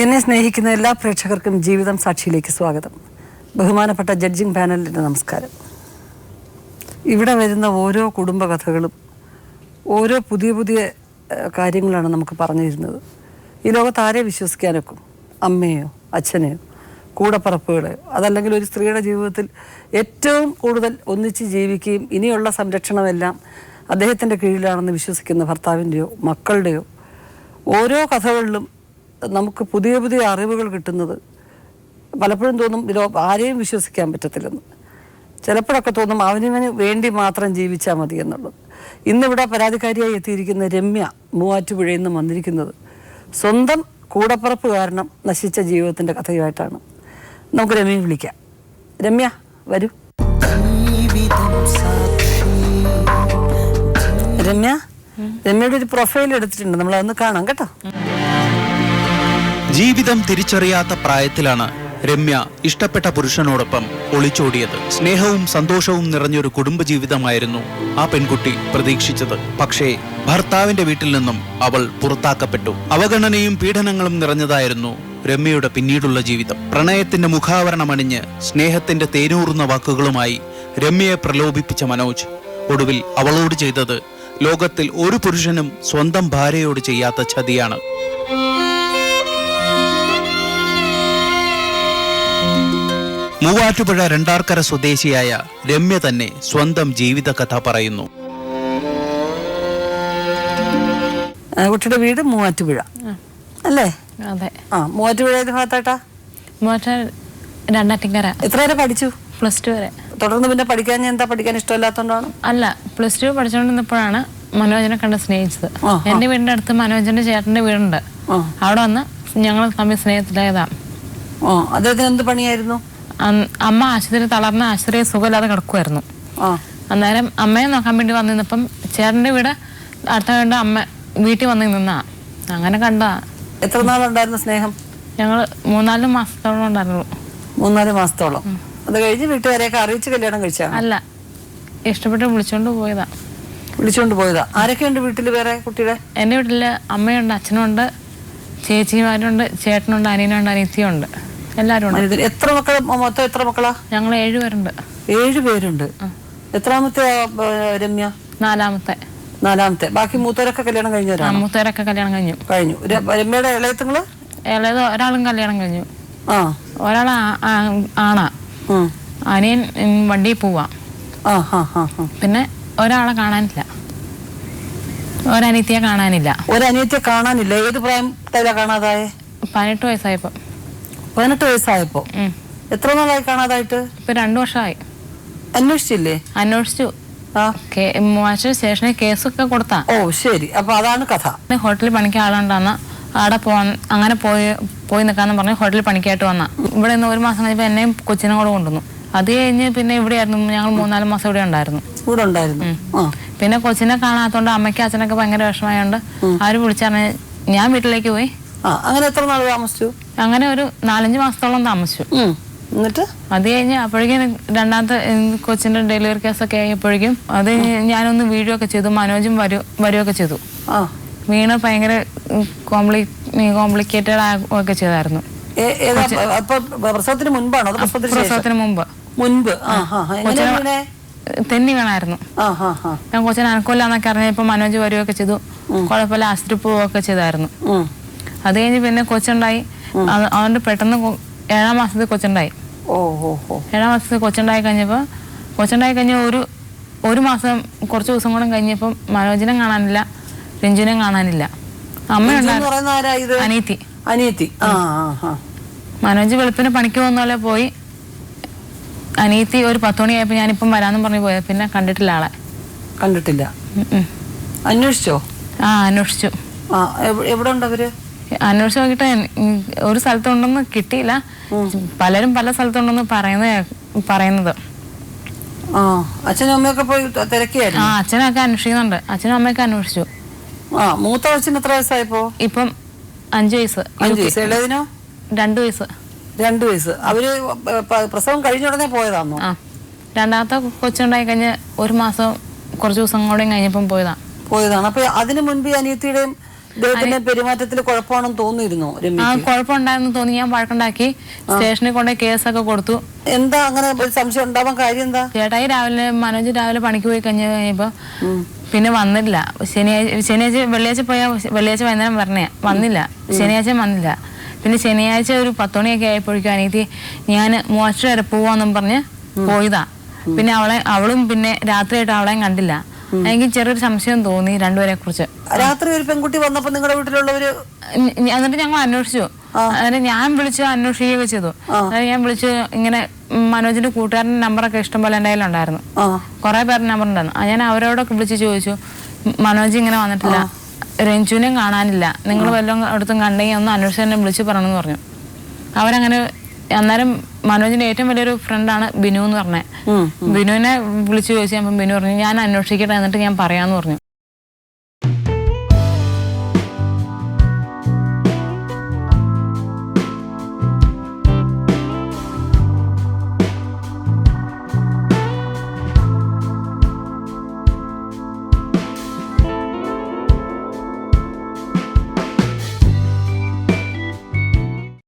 എന്നെ സ്നേഹിക്കുന്ന എല്ലാ പ്രേക്ഷകർക്കും ജീവിതം സാക്ഷിയിലേക്ക് സ്വാഗതം. ബഹുമാനപ്പെട്ട ജഡ്ജിംഗ് പാനലിൻ്റെ നമസ്കാരം. ഇവിടെ വരുന്ന ഓരോ കുടുംബകഥകളും ഓരോ പുതിയ പുതിയ കാര്യങ്ങളാണ് നമുക്ക് പറഞ്ഞു തരുന്നത്. ഈ ലോകത്ത് ആരെ വിശ്വസിക്കാനൊക്കും? അമ്മയോ അച്ഛനെയോ കൂടപ്പറപ്പുകളെയോ? അതല്ലെങ്കിൽ ഒരു സ്ത്രീയുടെ ജീവിതത്തിൽ ഏറ്റവും കൂടുതൽ ഒന്നിച്ച് ജീവിക്കുകയും ഇനിയുള്ള സംരക്ഷണമെല്ലാം അദ്ദേഹത്തിൻ്റെ കീഴിലാണെന്ന് വിശ്വസിക്കുന്ന ഭർത്താവിൻ്റെയോ മക്കളുടെയോ ഓരോ കഥകളിലും നമുക്ക് പുതിയ പുതിയ അറിവുകൾ കിട്ടുന്നത് പലപ്പോഴും തോന്നും ആരെയും വിശ്വസിക്കാൻ പറ്റത്തില്ലെന്ന്. ചിലപ്പോഴൊക്കെ തോന്നും അവനവന് വേണ്ടി മാത്രം ജീവിച്ചാൽ മതി എന്നുള്ളത്. ഇന്നിവിടെ പരാതിക്കാരിയായി എത്തിയിരിക്കുന്ന രമ്യ മൂവാറ്റുപുഴയിൽ നിന്ന് വന്നിരിക്കുന്നത് സ്വന്തം കൂടപ്പറപ്പ് കാരണം നശിച്ച ജീവിതത്തിൻ്റെ കഥയുമായിട്ടാണ്. നമുക്ക് രമ്യയെ വിളിക്കാം. രമ്യ വരൂ. രമ്യയുടെ ഒരു പ്രൊഫൈൽ എടുത്തിട്ടുണ്ട്, നമ്മളതൊന്ന് കാണാം കേട്ടോ. ജീവിതം തിരിച്ചറിയാത്ത പ്രായത്തിലാണ് രമ്യ ഇഷ്ടപ്പെട്ട പുരുഷനോടൊപ്പം ഒളിച്ചോടിയത്. സ്നേഹവും സന്തോഷവും നിറഞ്ഞൊരു കുടുംബജീവിതമായിരുന്നു ആ പെൺകുട്ടി പ്രതീക്ഷിച്ചത്. പക്ഷേ ഭർത്താവിന്റെ വീട്ടിൽ നിന്നും അവൾ പുറത്താക്കപ്പെട്ടു. അവഗണനയും പീഡനങ്ങളും നിറഞ്ഞതായിരുന്നു രമ്യയുടെ പിന്നീടുള്ള ജീവിതം. പ്രണയത്തിന്റെ മുഖാവരണമണിഞ്ഞ് സ്നേഹത്തിന്റെ തേനൂറുന്ന വാക്കുകളുമായി രമ്യയെ പ്രലോഭിപ്പിച്ച മനോജ് ഒടുവിൽ അവളോട് ചെയ്തത് ലോകത്തിൽ ഒരു പുരുഷനും സ്വന്തം ഭാര്യയോട് ചെയ്യാത്ത ചതിയാണ്. മൂവാറ്റുപുഴ രണ്ടാർക്കര സ്വദേശിയായ രമ്യ തന്നെ സ്വന്തം ജീവിതകഥ പറയുന്നു. കുട്ടിയുടെ വീട് മൂവാറ്റുപുഴ അല്ലേ? അതെ. മൂവാറ്റുപുഴ ഏത് ഭാഗത്തായിട്ടാ? രണ്ടാറ്റിങ്കര. എത്ര വരെ പഠിച്ചു? +2 വരെ. തുടർന്ന് പിന്നെ പഠിക്കാൻ എന്താ പഠിക്കാൻ ഇഷ്ടമില്ലാത്തോണ്ടാണ്? അല്ല, +2 പഠിച്ചുകൊണ്ടിരുന്നപ്പോഴാണ് മനോജിനെ കണ്ട് സ്നേഹിച്ചത്. എന്റെ വീടിന്റെ അടുത്ത് മനോജിന്റെ ചേട്ടന്റെ വീടുണ്ട്. അവിടെ വന്ന് ഞങ്ങൾ തമ്മിൽ സ്നേഹത്തിലായതാ. അദ്ദേഹത്തിന് എന്ത് പണിയായിരുന്നു? അമ്മ ആശുപത്രി തളർന്ന ആശുപത്രി സുഖമില്ലാതെ കിടക്കുമായിരുന്നു. അന്നേരം അമ്മയെ നോക്കാൻ വേണ്ടി വന്നിരുന്നപ്പം ചേട്ടന്റെ വീട് അടുത്ത കണ്ട് അമ്മ വീട്ടിൽ വന്ന് നിന്നാ അങ്ങനെ കണ്ടാ. എത്ര നാളുണ്ടായിരുന്നു സ്നേഹം? ഞങ്ങള് 3-4 മാസത്തോളം ഉണ്ടായിരുന്നു. 3-4 മാസത്തോളം. അത് കഴിഞ്ഞ് വീട്ടുകാരെയൊക്കെ അറിയിച്ച് കല്യാണം കഴിച്ചാ? അല്ല, ഇഷ്ടപ്പെട്ട് വിളിച്ചോണ്ട് പോയതാ. വിളിച്ചോണ്ട് പോയതാ. ആരൊക്കെയുണ്ട് വീട്ടില് വേറെ കുട്ടിയുടെ? എന്റെ വീട്ടില് അമ്മയുണ്ട്, അച്ഛനുണ്ട്, ചേച്ചിമാരുണ്ട്, ചേട്ടനുണ്ട്, അനിയനുണ്ട്, അനിയത്തിയുണ്ട്, എല്ലാരും ഉണ്ട്. എത്ര മക്കള്? മൊത്തം എത്ര മക്കളാ? ഞങ്ങൾ 7 പേരുണ്ട്. 7 പേരുണ്ട്. എത്രാമത്തെ രമ്യ? 4ാമത്തെ. ബാക്കി മൂത്തവരൊക്കെ കല്യാണം കഴിഞ്ഞവരാണ്? മൂത്തവരൊക്കെ കല്യാണം കഴിഞ്ഞു. രമ്യയുടെ ഇളയത്തുങ്ങള്? ഇളയത് ഒരാളും കല്യാണം കഴിഞ്ഞു. ഒരാൾ ആണാ, അനിയൻ വണ്ടിയിൽ പോവാ. പിന്നെ ഒരാളെ കാണാനില്ല, ഒരനിയത്തിയെ കാണാനില്ല. ഒരനിയത്തിയെ കാണാനില്ല? ഏത് പ്രായത്തിലാ കാണാതായേ? 18 വയസ്സായപ്പോ. 18 വയസ്സായപ്പോ? എത്ര നാളായി കാണാതായിട്ട്? ഇപ്പൊ 2 വർഷമായി. അന്വേഷിച്ചില്ലേ? അന്വേഷിച്ചു. മൂവാറ്റുപുഴ സ്റ്റേഷനിൽ കേസൊക്കെ കൊടുത്താ. ഓ ശരി. അപ്പൊ അതാണ് കഥ. ഹോട്ടലിൽ പണിക്ക് ആളുണ്ടാന്ന് അവിടെ അങ്ങനെ പോയി നിൽക്കാന്ന് പറഞ്ഞ് ഹോട്ടലിൽ പണിക്കായിട്ട് വന്ന. ഇവിടെ നിന്ന് 1 മാസം കഴിഞ്ഞപ്പോ എന്നെയും കൊച്ചിനും കൂടെ കൊണ്ടുവന്നു. അത് കഴിഞ്ഞ് പിന്നെ ഇവിടെ ആയിരുന്നു. ഞങ്ങൾ 3-4 മാസം ഇവിടെ ഉണ്ടായിരുന്നു. പിന്നെ കൊച്ചിനെ കാണാത്തോണ്ട് അമ്മയ്ക്കും അച്ഛനൊക്കെ ഭയങ്കര വിഷമമായോണ്ട് അവര് വിളിച്ചറിഞ്ഞ് ഞാൻ വീട്ടിലേക്ക് പോയി. അങ്ങനെ എത്ര നാൾ താമസിച്ചു? അങ്ങനെ ഒരു 4-5 മാസത്തോളം താമസിച്ചു. എന്നിട്ട് അത് കഴിഞ്ഞ് അപ്പോഴേക്കും രണ്ടാമത്തെ കൊച്ചിന്റെ ഡെലിവറി കേസൊക്കെ ആയപ്പോഴേക്കും അത് ഞാനൊന്ന് വീഴുകയൊക്കെ ചെയ്തു. മനോജും വരുകയൊക്കെ ചെയ്തു. വീണ് ഭയങ്കര കോംപ്ലിക്കേറ്റഡ് ഒക്കെ ചെയ്തായിരുന്നു. പ്രസവത്തിന് മുൻപാണോ? പ്രസവത്തിന് മുമ്പ് തെന്നി വീണായിരുന്നു. ഞാൻ കൊച്ചിനെ അനക്കമില്ലാന്നൊക്കെ അറിഞ്ഞപ്പോ മനോജ് വരുകയൊക്കെ ചെയ്തു. കുഴപ്പമില്ല, ആശുപത്രി പോവുകയൊക്കെ ചെയ്തായിരുന്നു. അത് കഴിഞ്ഞ് പിന്നെ കൊച്ചുണ്ടായി. അതുകൊണ്ട് പെട്ടെന്ന് 7-ാം മാസത്തിൽ കൊച്ചുണ്ടായി. 7-ാം മാസത്തിൽ കൊച്ചുണ്ടായി കഴിഞ്ഞ ഒരു മാസം കുറച്ച് ദിവസം കൂടെ കഴിഞ്ഞപ്പം മനോജിനെ കാണാനില്ല, രഞ്ജുവിനെ കാണാനില്ല. അമ്മയുണ്ടായിരുന്നു, അനിയത്തി. മനോജ് വെളുപ്പിന് പണിക്ക് പോകുന്ന പോലെ പോയി. അനിയത്തി ഒരു 10 മണിയായപ്പോ ഞാനിപ്പം വരാന്നും പറഞ്ഞു പോയത്. പിന്നെ കണ്ടിട്ടില്ല, ആളെ കണ്ടിട്ടില്ല. അന്വേഷിച്ചോ? അന്വേഷിച്ചു. എവിടെ ഉണ്ട് അവര്? അന്വേഷിച്ച് നോക്കിട്ട് ഒരു സ്ഥലത്തുണ്ടെന്ന് കിട്ടിയില്ല. പലരും പല സ്ഥലത്തുണ്ടെന്ന് പറയുന്നത്. അച്ഛനും അമ്മയൊക്കെ പോയി തിരക്കിയായിരുന്നു? അച്ഛനൊക്കെ അന്വേഷിക്കുന്നുണ്ട്. അച്ഛനും അമ്മയൊക്കെ അന്വേഷിച്ചു. മൂത്ത കൊച്ചിന് എത്ര വയസ്സായപ്പോ? ഇപ്പം 5 വയസ്സ്. 5 വയസ്സ്. ഇളയതിനോ? 2 വയസ്സ്. 2 വയസ്സ്. അവര് പ്രസവം കഴിഞ്ഞ ഉടനെ പോയതാണോ? രണ്ടാമത്തെ കൊച്ചുണ്ടായി കഴിഞ്ഞ് 1 മാസം കുറച്ച് ദിവസം കൂടെ കഴിഞ്ഞപ്പം പോയതാണ്. അപ്പൊ അതിനു മുൻപ് അനിയത്തിയുടെയും ഇദ്ദേഹത്തിന്റെ പെരുമാറ്റത്തിൽ കുഴപ്പമാണെന്ന് തോന്നിയിരുന്നോ രമ്യ? കുഴപ്പമുണ്ടായെന്ന് തോന്നി. ഞാൻ വഴക്കുണ്ടാക്കി സ്റ്റേഷനിൽ കൊണ്ട് കേസൊക്കെ കൊടുത്തു. എന്താ അങ്ങനെ ഒരു സംശയം ഉണ്ടാവാൻ കാര്യം എന്താ? ചേട്ടായി മനോജ് രാവിലെ പണിക്ക് പോയി കഴിഞ്ഞപ്പോ പിന്നെ വന്നില്ല. ശനിയാഴ്ച വെള്ളിയാഴ്ച വൈകുന്നേരം വന്നില്ല. ശനിയാഴ്ച വന്നില്ല. പിന്നെ ശനിയാഴ്ച ഒരു 10 മണിയൊക്കെ ആയപ്പോഴേക്കും അനിയത്തി ഞാൻ മോശം വരെ പോവാന്നും പറഞ്ഞ് പോയതാ. പിന്നെ അവളും പിന്നെ രാത്രിയായിട്ട് അവളെയും കണ്ടില്ല. എനിക്ക് ചെറിയൊരു സംശയം തോന്നി രണ്ടുപേരെ കുറിച്ച്. രാത്രി ഒരു പെൺകുട്ടി വന്നപ്പോ നിങ്ങളുടെ വീട്ടിലുള്ളവര് എന്നിട്ട് ഞങ്ങൾ അന്വേഷിച്ചു. അതായത് ഞാൻ വിളിച്ച് അന്വേഷിക്കുകയൊക്കെ ചെയ്തു. അതായത് ഞാൻ വിളിച്ച് ഇങ്ങനെ മനോജിന്റെ കൂട്ടുകാരന്റെ നമ്പറൊക്കെ ഇഷ്ടംപോലെ എൻ്റെ കയ്യിലുണ്ടായിരുന്നു. കുറെ പേരുടെ നമ്പർ ഉണ്ടായിരുന്നു. ഞാൻ അവരോടൊക്കെ വിളിച്ച് ചോദിച്ചു, മനോജ് ഇങ്ങനെ വന്നിട്ടില്ല, രഞ്ജുവിനെയും കാണാനില്ല, നിങ്ങൾ വല്ലതും അടുത്തും കണ്ടെങ്കിൽ ഒന്ന് അന്വേഷിച്ച് വിളിച്ച് പറയണമെന്ന് പറഞ്ഞു. അവരങ്ങനെ അന്നേരം മനോജിന്റെ ഏറ്റവും വലിയൊരു ഫ്രണ്ടാണ് ബിനു എന്ന് പറഞ്ഞത്. ബിനുവിനെ വിളിച്ചു ചോദിച്ചപ്പോൾ ബിനു പറഞ്ഞു ഞാൻ അന്വേഷിക്കട്ടെ എന്നിട്ട് ഞാൻ പറയാന്ന് പറഞ്ഞു.